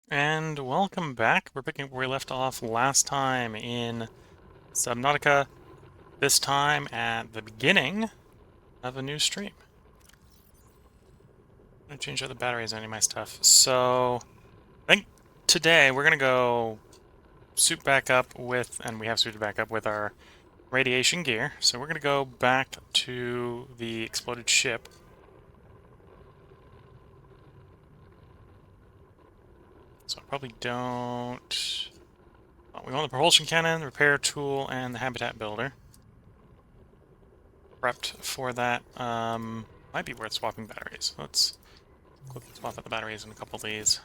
And welcome back. We're picking up where we left off last time in Subnautica, this time at the beginning of a new stream. I'm going to change out the batteries on any of my stuff. So, I think today we're going to go suit back up with, and we have suited back up with our radiation gear. So we're going to go back to the exploded ship. So I probably don't... Well, we want the propulsion cannon, the repair tool, and the habitat builder. Prepped for that. Might be worth swapping batteries. Let's quickly swap out the batteries in a couple of these.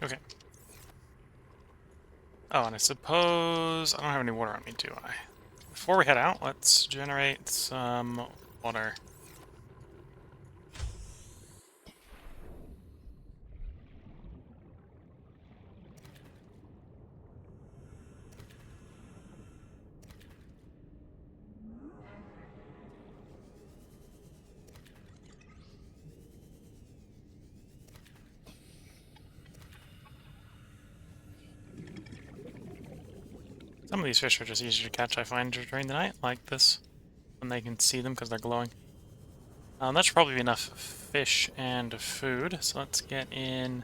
Okay. Oh, and I suppose I don't have any water on me, do I? Before we head out, let's generate some water. Some of these fish are just easier to catch, I find, during the night, like this, when they can see them because they're glowing. That should probably be enough fish and food, so let's get in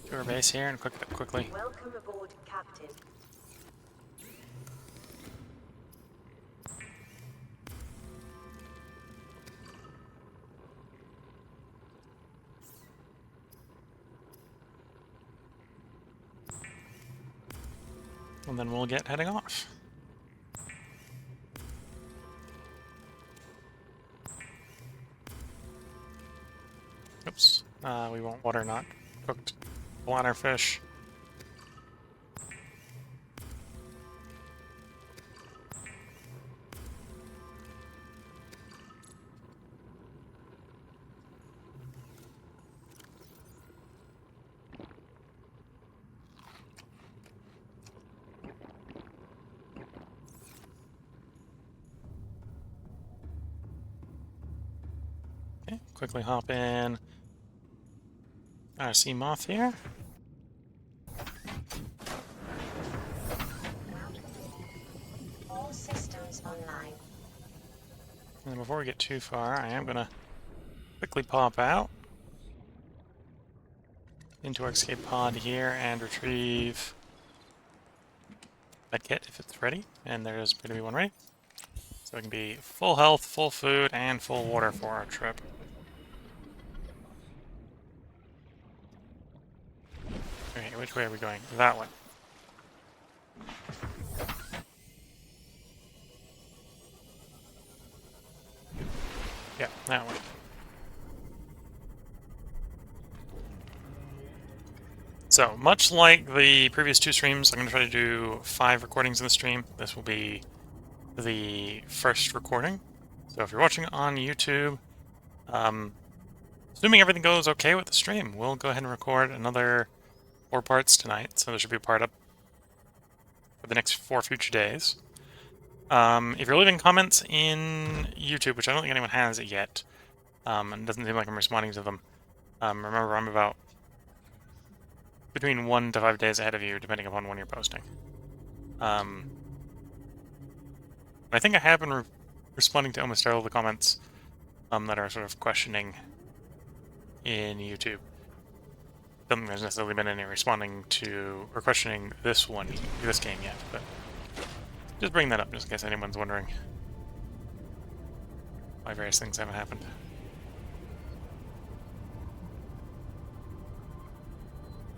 to our base here and cook it up quickly. Welcome aboard, Captain. And then we'll get heading off. Oops. We want water, not cooked bladder fish. Okay, quickly hop in our sea moth here. All systems online. And before we get too far, I am gonna quickly pop out into our escape pod here and retrieve that kit if it's ready. And there's going to be one ready. So it can be full health, full food, and full water for our trip. Okay, which way are we going? That way. Yeah, that way. So, much like the previous two streams, I'm going to try to do 5 recordings in the stream. This will be the first recording. So if you're watching on YouTube, assuming everything goes okay with the stream, we'll go ahead and record another 4 parts tonight. So there should be a part up for the next 4 future days. If you're leaving comments in YouTube, which I don't think anyone has yet, and it doesn't seem like I'm responding to them, remember I'm about between 1 to 5 days ahead of you, depending upon when you're posting. I think I have been responding to almost all of the comments that are sort of questioning in YouTube. I don't think there's necessarily been any responding to or questioning this game yet, but just bring that up just in case anyone's wondering why various things haven't happened.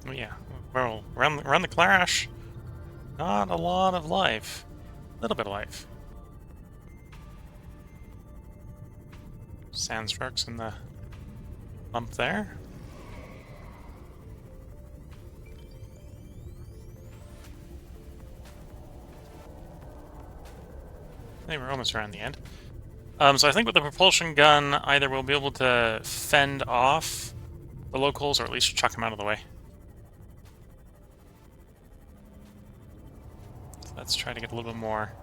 Oh yeah, well, around the clash, not a lot of life. A little bit of life. Sandstrokes in the bump there. I think we're almost around the end. So I think with the propulsion gun, either we'll be able to fend off the locals, or at least chuck them out of the way. So let's try to get a little bit more.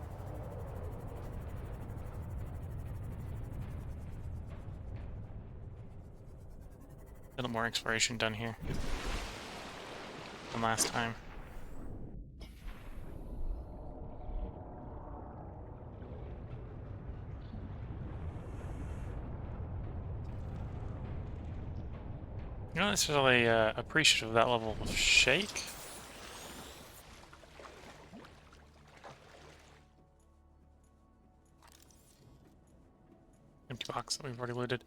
A little more exploration done here than last time. You're not necessarily appreciative of that level of shake. Empty box that we've already looted.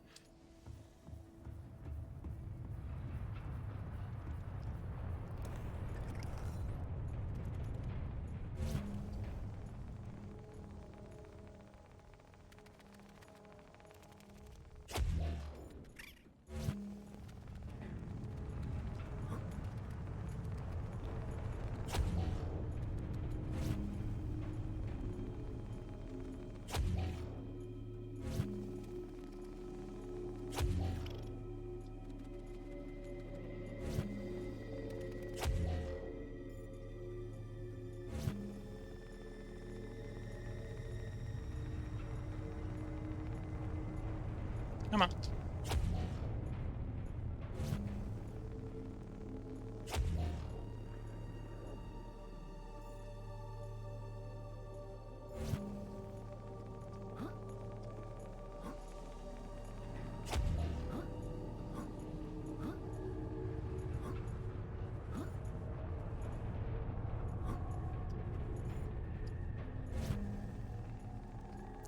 Come on.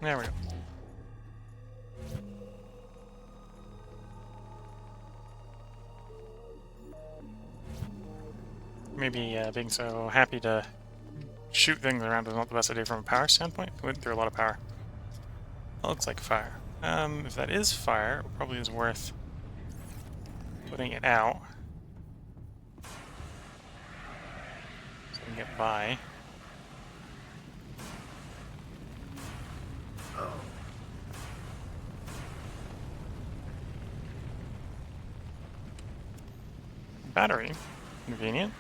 There we go. Maybe being so happy to shoot things around is not the best idea from a power standpoint. We went through a lot of power. That looks like fire. If that is fire, it probably is worth putting it out so we can get by. Battery. Convenient.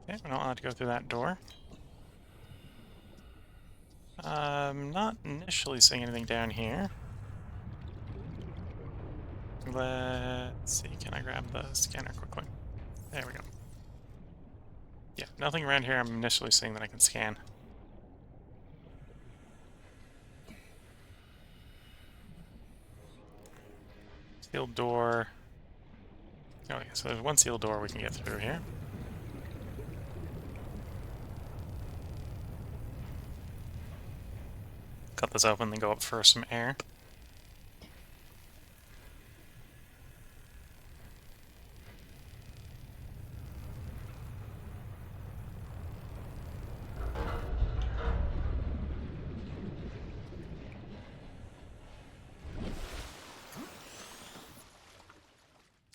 Okay, we're not allowed to go through that door. Not initially seeing anything down here. Let's see, can I grab the scanner quickly? There we go. Yeah, nothing around here I'm initially seeing that I can scan. Sealed door. Oh yeah, so there's one sealed door we can get through here. Cut this open, then go up for some air.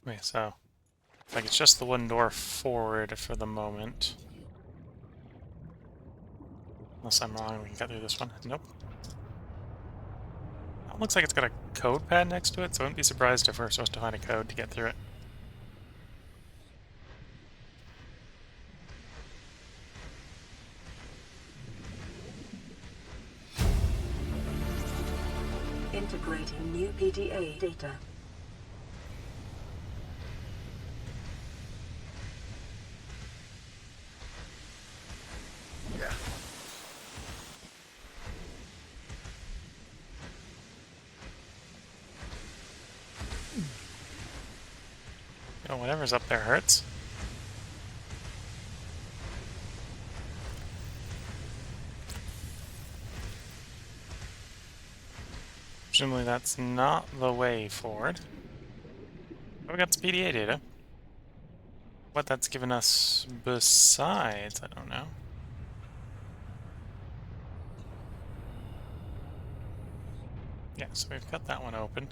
Okay, so like it's just the one door forward for the moment. Unless I'm wrong, we can get through this one. Nope. It looks like it's got a code pad next to it, so I wouldn't be surprised if we're supposed to find a code to get through it. Integrating new PDA data. Oh, whatever's up there hurts. Presumably that's not the way forward. Oh, we got some PDA data. What that's given us besides, I don't know. Yeah, so we've got that one open.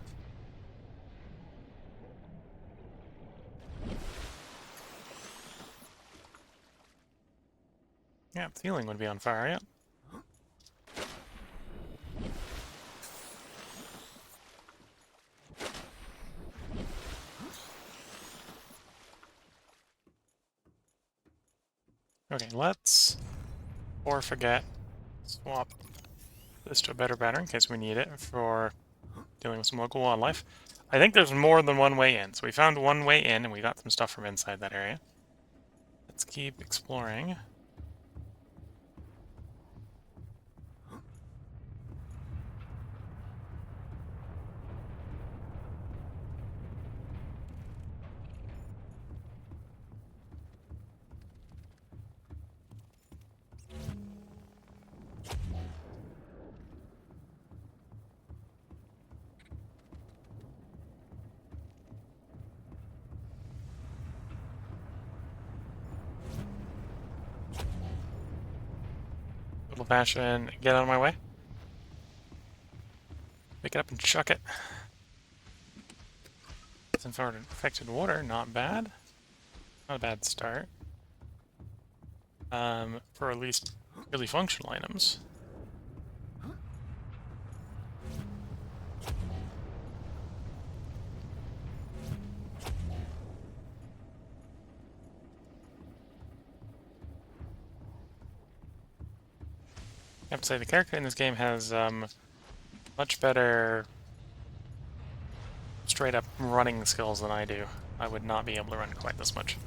Yeah, the ceiling would be on fire, yeah. Okay, let's, or forget, swap this to a better battery in case we need it for dealing with some local wildlife. I think there's more than one way in, so we found one way in and we got some stuff from inside that area. Let's keep exploring. Little fashion, get out of my way. Pick it up and chuck it. Infected water, not bad. Not a bad start. For at least really functional items. I have to say, the character in this game has much better straight up running skills than I do. I would not be able to run quite this much.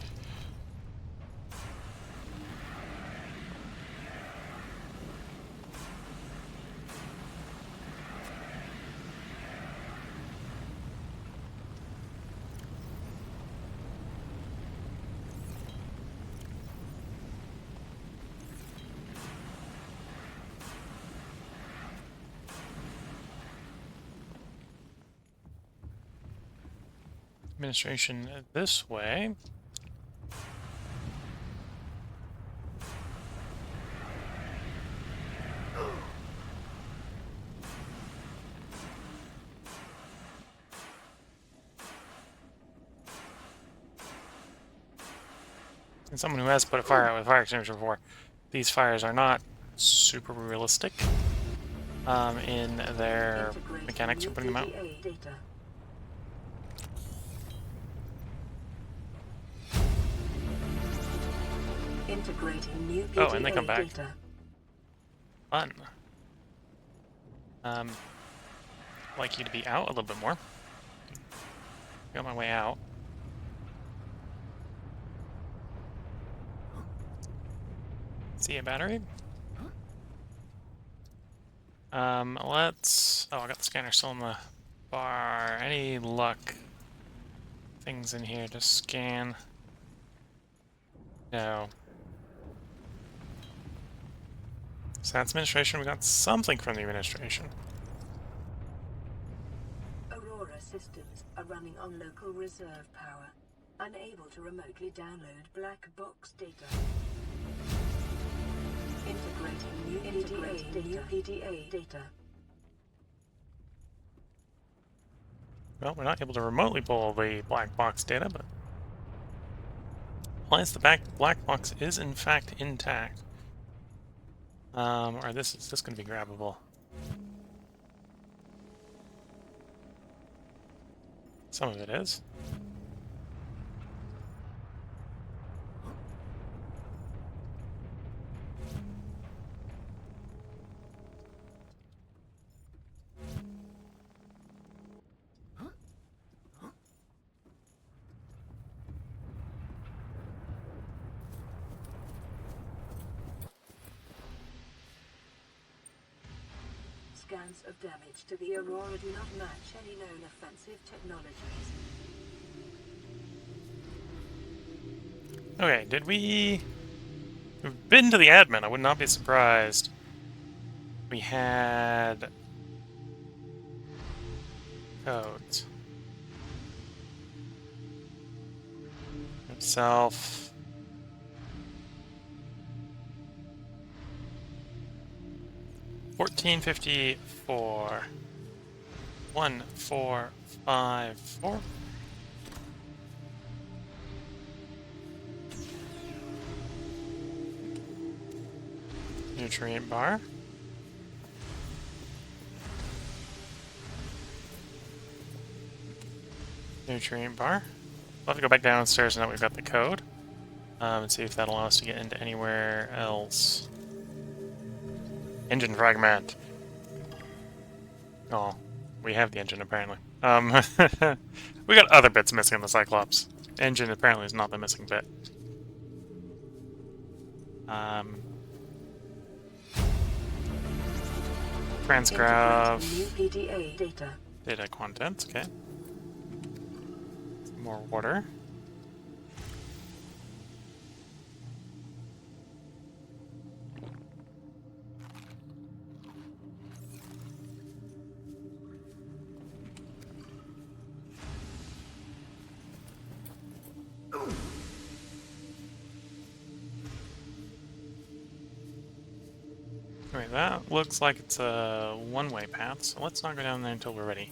Administration this way. And someone who has put a fire out with a fire extinguisher before, these fires are not super realistic in their mechanics for putting them out. Integrating new PDA Oh, and they come back. data. Fun. Like you to be out a little bit more. Got my way out. See a battery? Let's... Oh, I got the scanner still in the bar. Any luck? Things in here to scan? No. So that's administration. We got something from the administration. Aurora systems are running on local reserve power, unable to remotely download black box data. Integrating new PDA data. Well, we're not able to remotely pull the black box data, but implies the black box is in fact intact. Or is this going to be grabbable? Some of it is. Scans of damage to the Aurora do not match any known offensive technologies. Okay, did we... We've been to the admin, I would not be surprised. We had... codes. Itself... 1454. 1454. Nutrient bar. Nutrient bar. We'll have to go back downstairs now that we've got the code. And see if that'll allow us to get into anywhere else. Engine fragment. Oh, we have the engine apparently. We got other bits missing in the Cyclops. Engine apparently is not the missing bit. Transgraph. New PDA data. Data content, okay. More water. Alright, that looks like it's a one-way path, so let's not go down there until we're ready.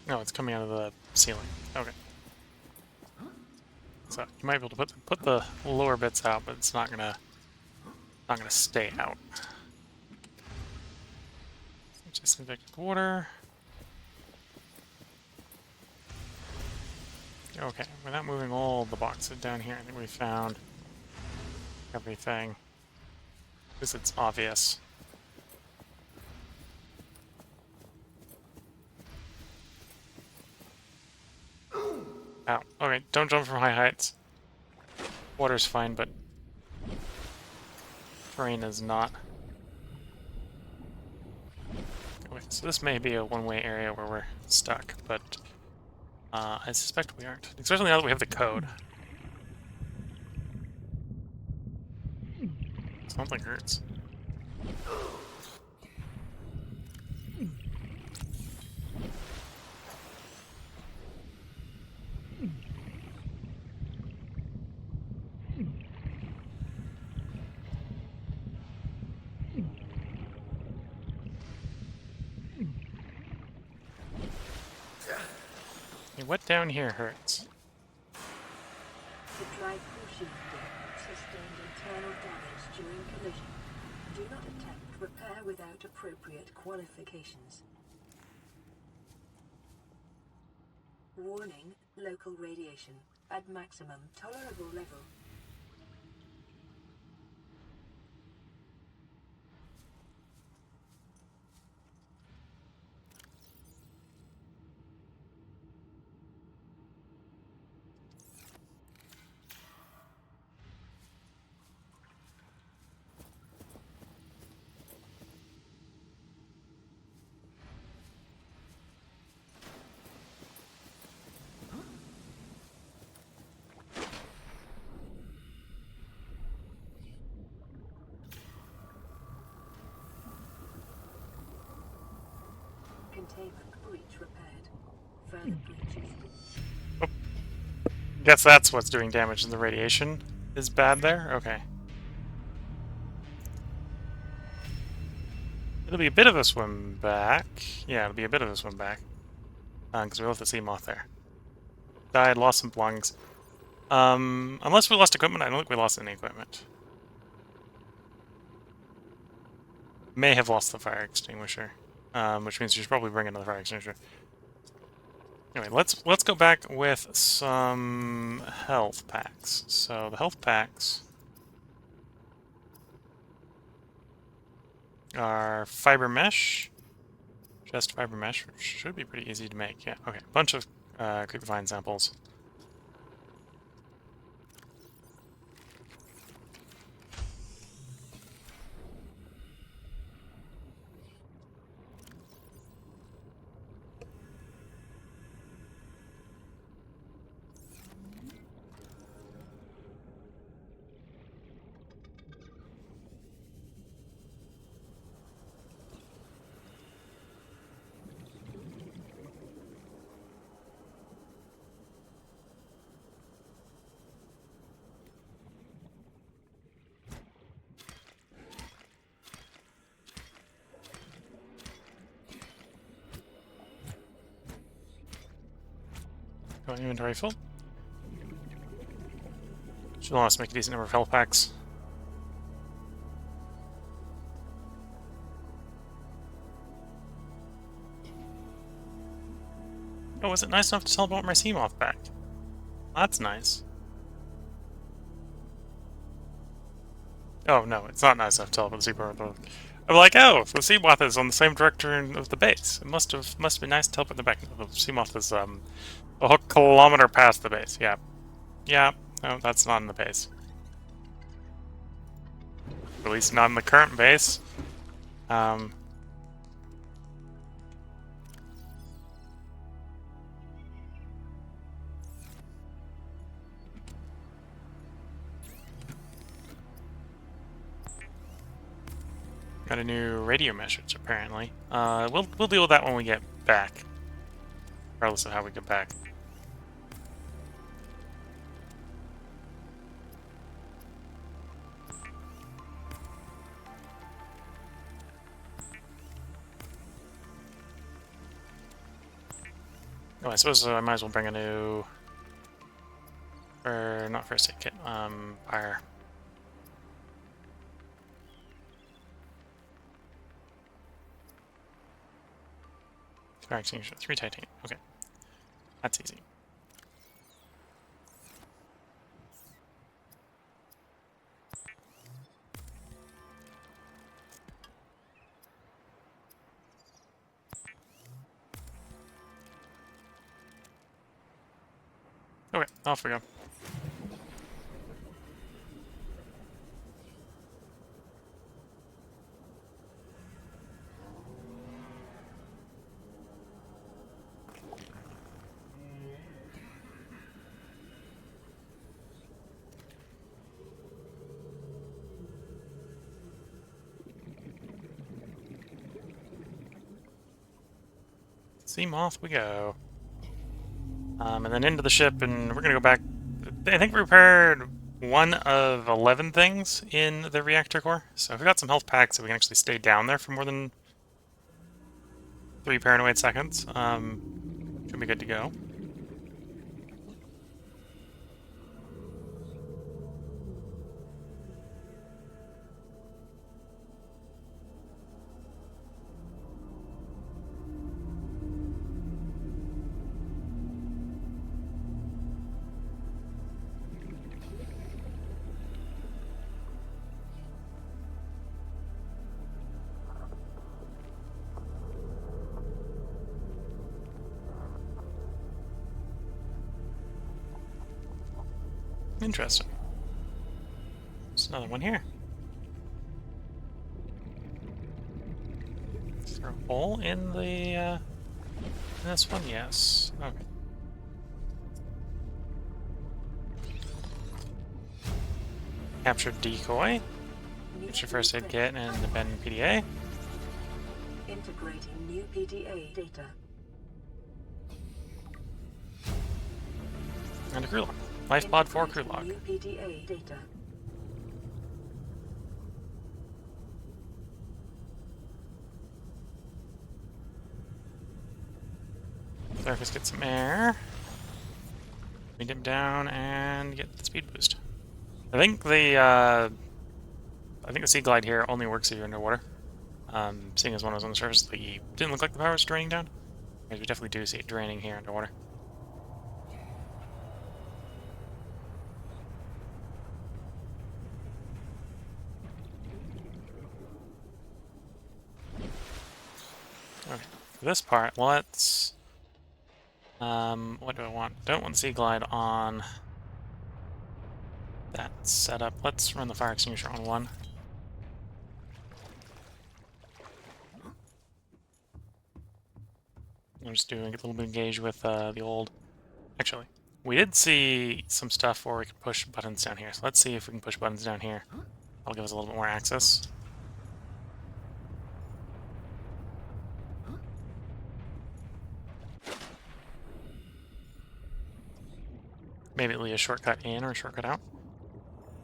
No, it's coming out of the ceiling. Okay. So you might be able to put the lower bits out, but it's not gonna stay out. Disinfected water. Okay, without moving all the boxes down here, I think we found everything. Because it's obvious. Ow. Okay, don't jump from high heights. Water's fine, but terrain is not. Okay, so this may be a one-way area where we're stuck, but I suspect we aren't. Especially now that we have the code. Something hurts. Hey, what down here hurts? Supply crucial sustained internal damage during collision. Do not attempt repair without appropriate qualifications. Warning, local radiation at maximum tolerable level. Containment breach repaired. Further breaches. Guess that's what's doing damage, and the radiation is bad there? Okay. It'll be a bit of a swim back. Yeah, it'll be a bit of a swim back. Because we left the sea moth there. Died, lost some lungs. Unless we lost equipment, I don't think we lost any equipment. May have lost the fire extinguisher. Which means you should probably bring another fire extinguisher. Anyway, let's go back with some health packs. So the health packs are fiber mesh, just fiber mesh, which should be pretty easy to make. Yeah, okay, bunch of creepyvine samples. So inventory full. Should allow us to make a decent number of health packs. Oh, was it nice enough to teleport my Seamoth back? That's nice. Oh, no, it's not nice enough to teleport the Seamoth. I'm like, oh, the Seamoth is on the same direction of the base. It must be nice to teleport them back. The Seamoth is a whole kilometer past the base. Yeah. Yeah. No, that's not in the base. At least not in the current base. Got a new radio message, apparently. We'll deal with that when we get back. Regardless of how we get back. Oh, I suppose I might as well bring a new... Or not first aid kit, fire. Fire extinguisher, 3 titanium. Okay. That's easy. Okay, off we go. Seamoth we go. And then into the ship, and we're gonna go back. I think we repaired 1 of 11 things in the reactor core. So if we got some health packs, so we can actually stay down there for more than 3 paranoid seconds. Should be good to go. Interesting. There's another one here. Is there a hole in the, in this one? Yes. Okay. Captured decoy. Get your first aid kit and the Ben PDA. Integrating new PDA data. And a crew log. Life pod 4 crew log. New PDA data. Surface, get some air. We dip down and get the speed boost. I think the Sea Glide here only works if you're underwater. Seeing as when I was on the surface, didn't look like the power was draining down. Whereas we definitely do see it draining here underwater. Okay, for this part, let's... what do I want? Don't want the Sea Glide on that setup. Let's run the fire extinguisher on 1. I'm just doing a little bit engaged with the old... Actually, we did see some stuff where we could push buttons down here. So let's see if we can push buttons down here. That'll give us a little bit more access. Maybe it'll be a shortcut in or a shortcut out.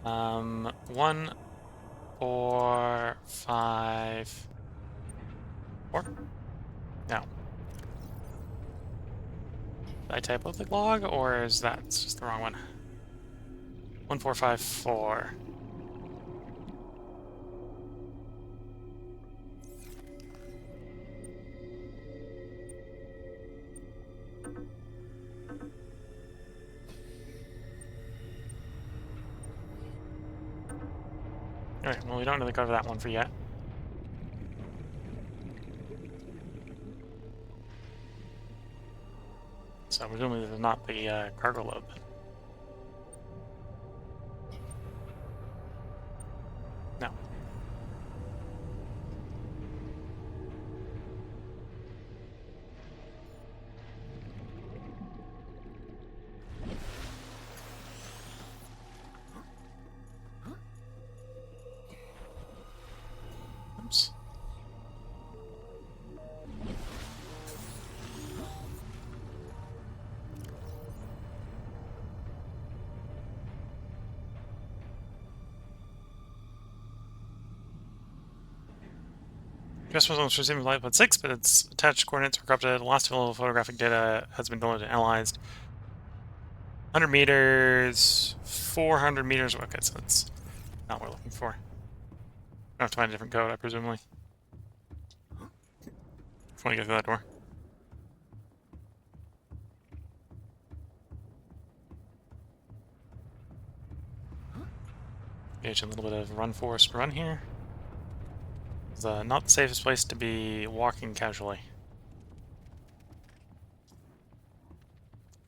1, 4, 5, 4? No. Did I type out the log, or is that just the wrong one? 1454. Alright, well, we don't really cover that one for yet. So presumably this is not the cargo load. No. Oops. US was receiving light pod 6, but its attached coordinates were corrupted. Lost available photographic data has been downloaded and analyzed. 100 meters, 400 meters. Okay, so that's not what we're looking for. I have to find a different code, I presumably. Before we get through that door. Engage a little bit of run forest run here. It's not the safest place to be walking casually.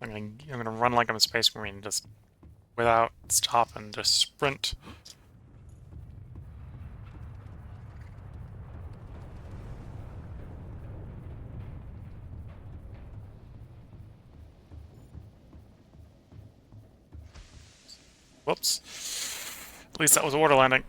I'm gonna run like I'm a space marine, just without stop and just sprint. Whoops. At least that was a water landing.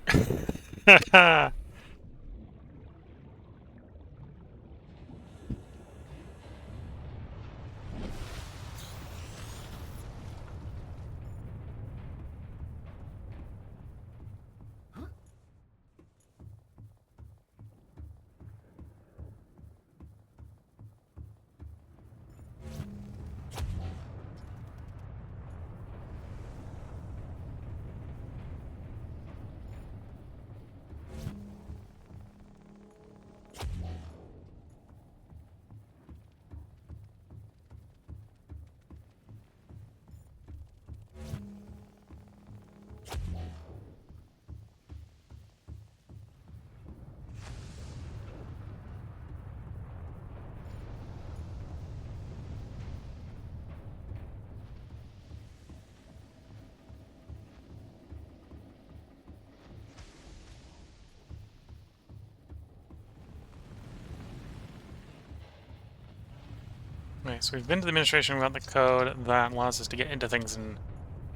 Okay, so we've been to the administration, we got the code that allows us to get into things in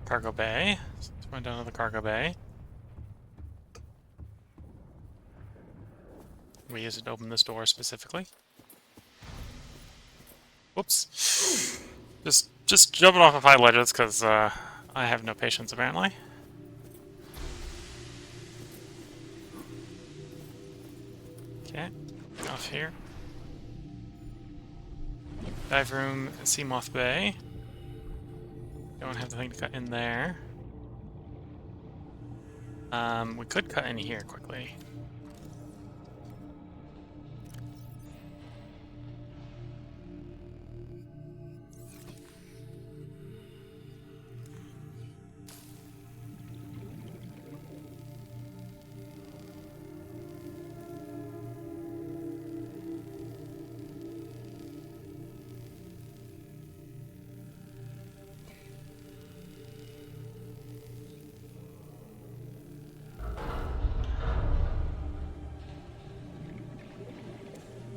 cargo bay. So let's go down to the cargo bay. We use it to open this door specifically. Whoops. Just jumping off of high ledges because I have no patience apparently. Okay, off here. Dive room, Seamoth Bay. Don't have the thing to cut in there. We could cut in here quickly.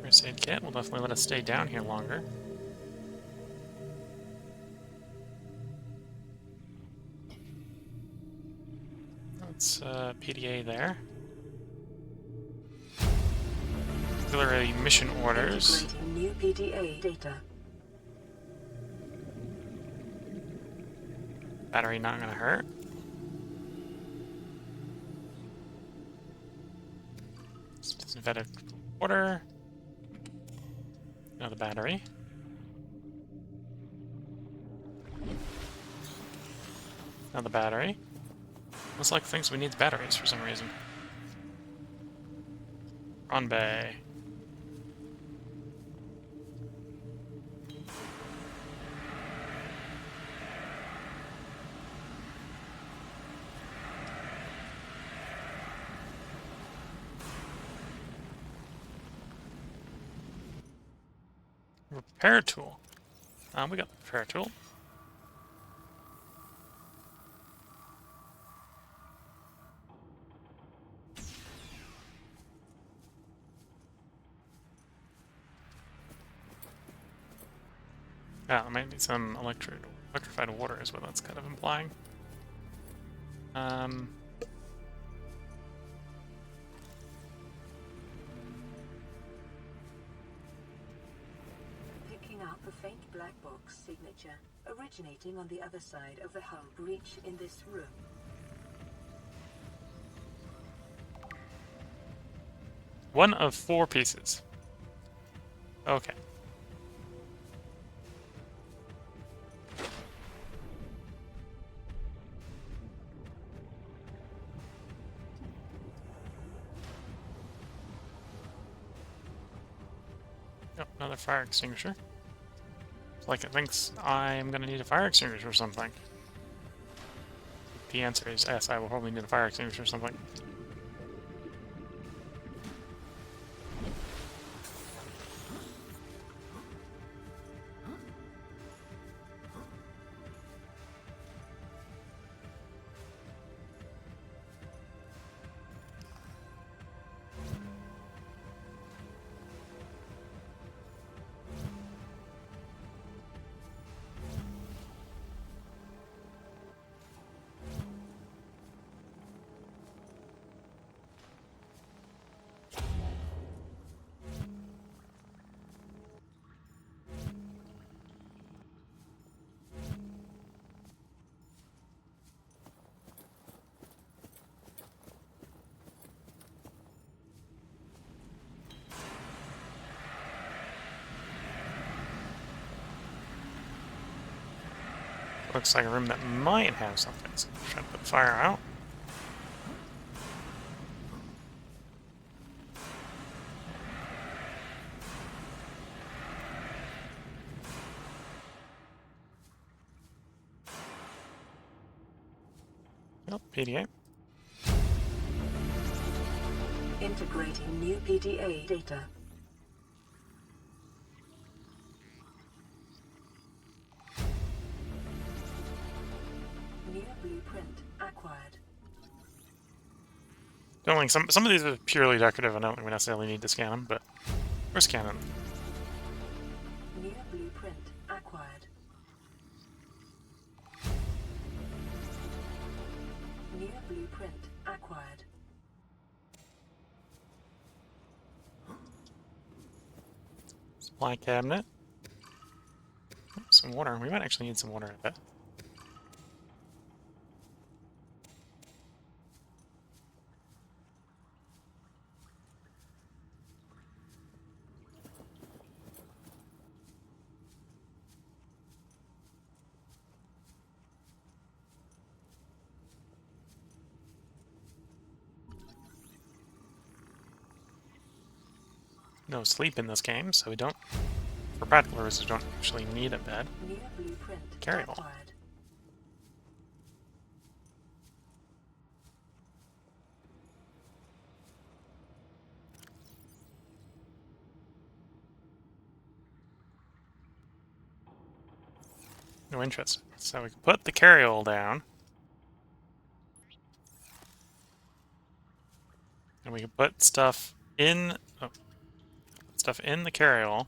First aid kit will definitely let us stay down here longer. That's PDA there. Auxiliary mission orders. Integrating new PDA data. Battery not gonna hurt. Disinfected water. Another battery. Now the battery. Looks like things we need batteries for some reason. On bay. Repair tool. We got the repair tool. Yeah, it might need some electrified water is what that's kind of implying. Picking up a faint black box signature originating on the other side of the hull breach in this room. One of 4 pieces. Okay. Oh, another fire extinguisher. It's like it thinks I'm gonna need a fire extinguisher or something. The answer is yes, I will probably need a fire extinguisher or something. Looks like a room that might have something, so I'm trying to put the fire out. Nope, PDA. Integrating new PDA data. New blueprint acquired. Don't think some of these are purely decorative. I don't think we necessarily need to scan them, but we're scanning them. New blueprint acquired. New blueprint acquired. Supply cabinet. Oh, some water. We might actually need some water, I bet. No sleep in this game, so we don't, for practical reasons, don't actually need a bed. New blueprint Carry all. acquired. No interest. So we can put the carryall down. And we can put stuff in the carryall.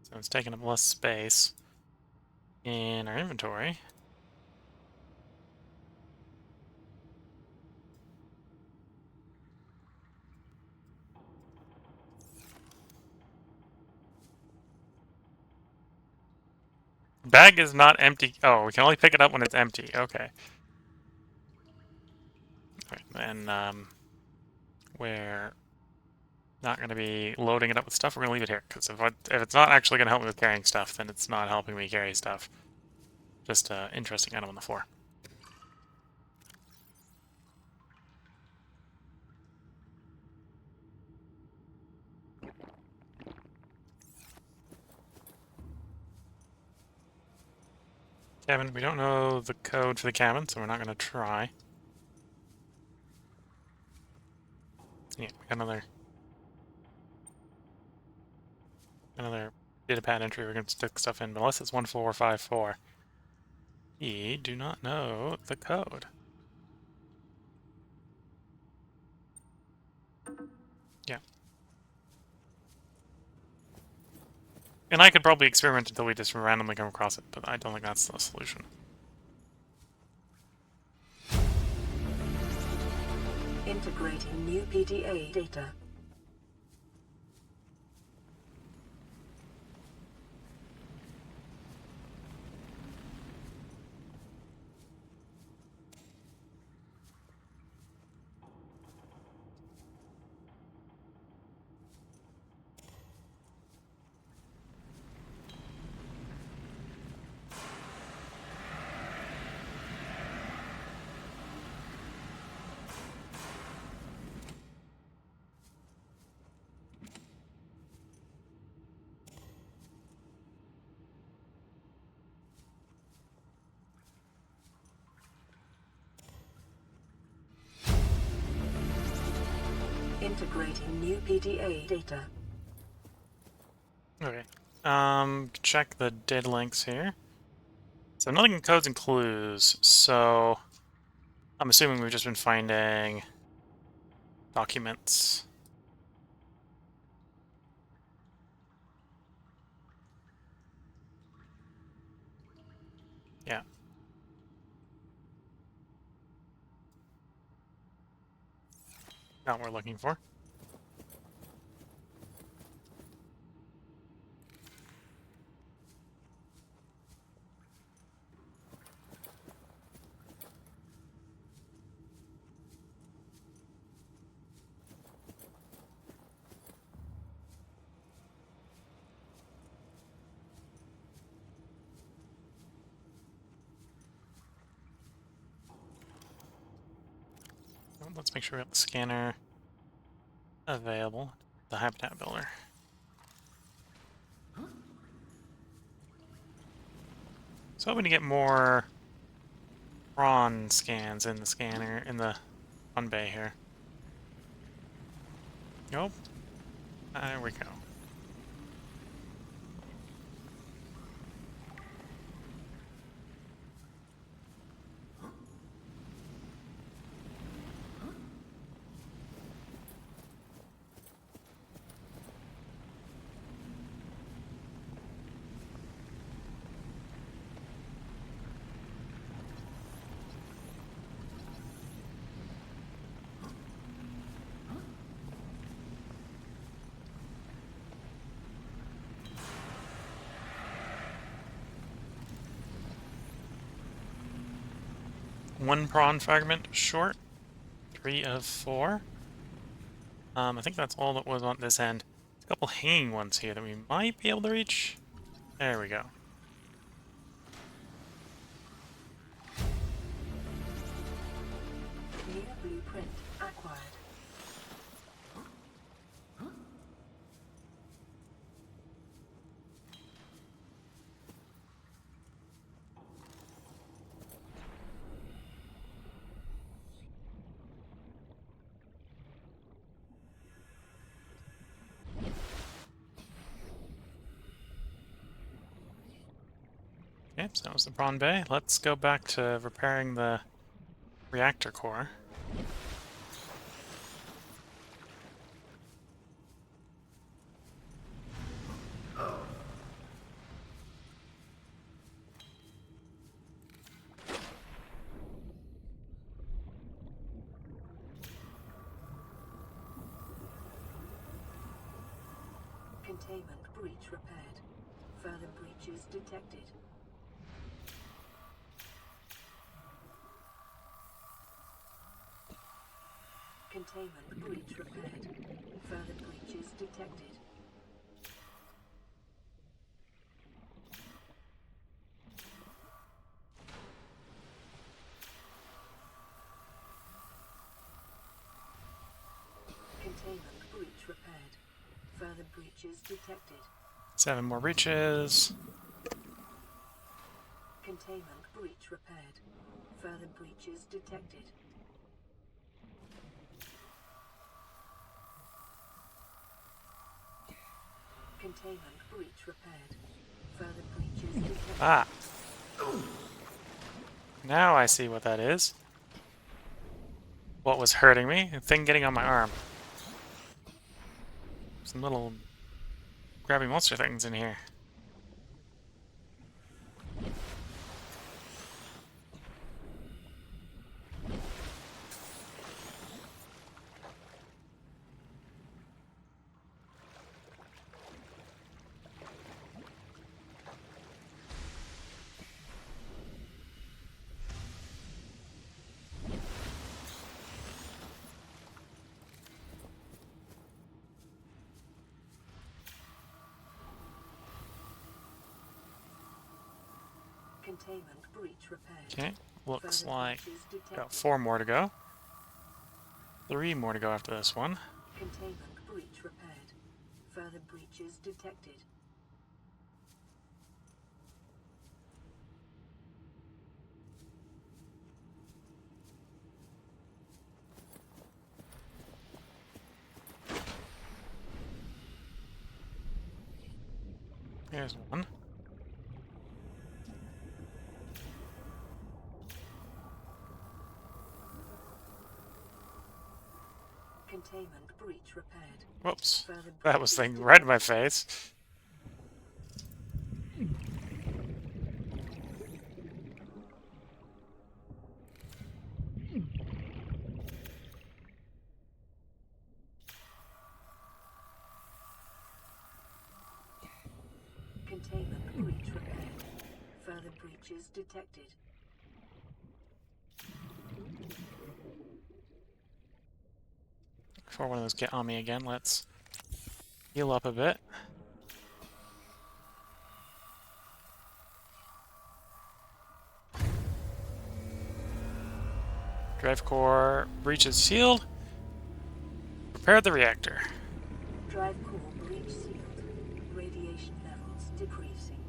So it's taking up less space in our inventory. Bag is not empty. Oh, we can only pick it up when it's empty. Okay. Alright, and we're not going to be loading it up with stuff. We're going to leave it here, because if it's not actually going to help me with carrying stuff, then it's not helping me carry stuff. Just an interesting item on the floor. Cabin, we don't know the code for the cabin, so we're not going to try. Yeah, we got another data pad entry we're going to stick stuff in, but unless it's 1454. We do not know the code. Yeah. And I could probably experiment until we just randomly come across it, but I don't think that's the solution. Integrating new PDA data. Integrating new PDA data. Okay. Check the data links here. So nothing in codes and clues, so I'm assuming we've just been finding documents. Yeah. Not what we're looking for. Well, let's make sure we have the scanner available. The habitat builder. So hoping to get more prawn scans in the scanner, in the prawn bay here. Nope. There we go. One prawn fragment short. 3 of 4. I think that's all that was on this end. There's a couple hanging ones here that we might be able to reach. There we go. Clear blueprint acquired. Okay, so that was the prawn bay. Let's go back to repairing the reactor core. Containment breach repaired. Further breaches detected. Containment breach repaired. Further breaches detected. Containment breach repaired. Further breaches detected. 7 more breaches. Containment breach repaired. Further breaches detected. Containment breach repaired. Further breaches detected. Ah. Now I see what that is. What was hurting me? A thing getting on my arm. Some little grabby monster things in here. Containment breach repaired. Okay, looks Further like breaches detected. got 4 more to go. 3 more to go after this one. Containment breach repaired. Further breaches detected. Here's one. Containment breach repaired. Whoops. Further That was breaches thing right in my detected. face. Containment breach repaired. Further breaches detected. Before one of those get on me again, let's heal up a bit. Drive core breaches sealed. Prepare the reactor. Drive core breach sealed. Radiation levels decreasing.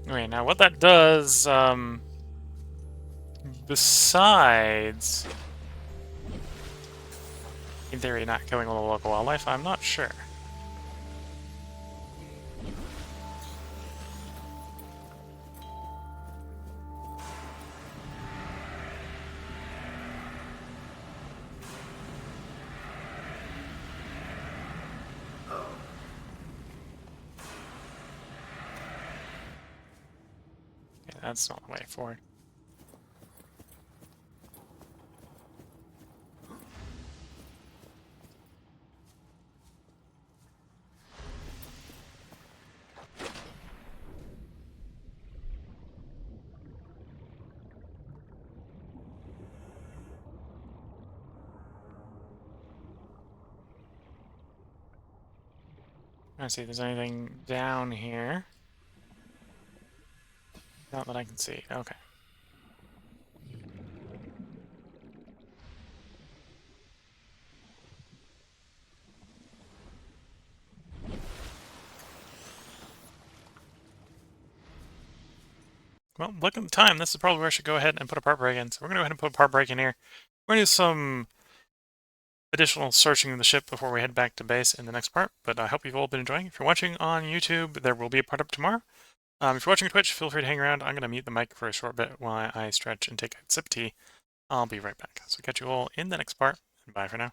Okay, now what that does, besides, in theory, not killing all the local wildlife, I'm not sure. Okay, that's not the way forward. Let's see if there's anything down here. Not that I can see. Okay. Well, look at the time. This is probably where I should go ahead and put a part break in. So we're going to go ahead and put a part break in here. We're going to do some additional searching of the ship before we head back to base in the next part. But I hope you've all been enjoying. If you're watching on YouTube, there will be a part up tomorrow. If you're watching Twitch, feel free to hang around. I'm going to mute the mic for a short bit while I stretch and take a sip of tea. I'll be right back. So catch you all in the next part. And bye for now.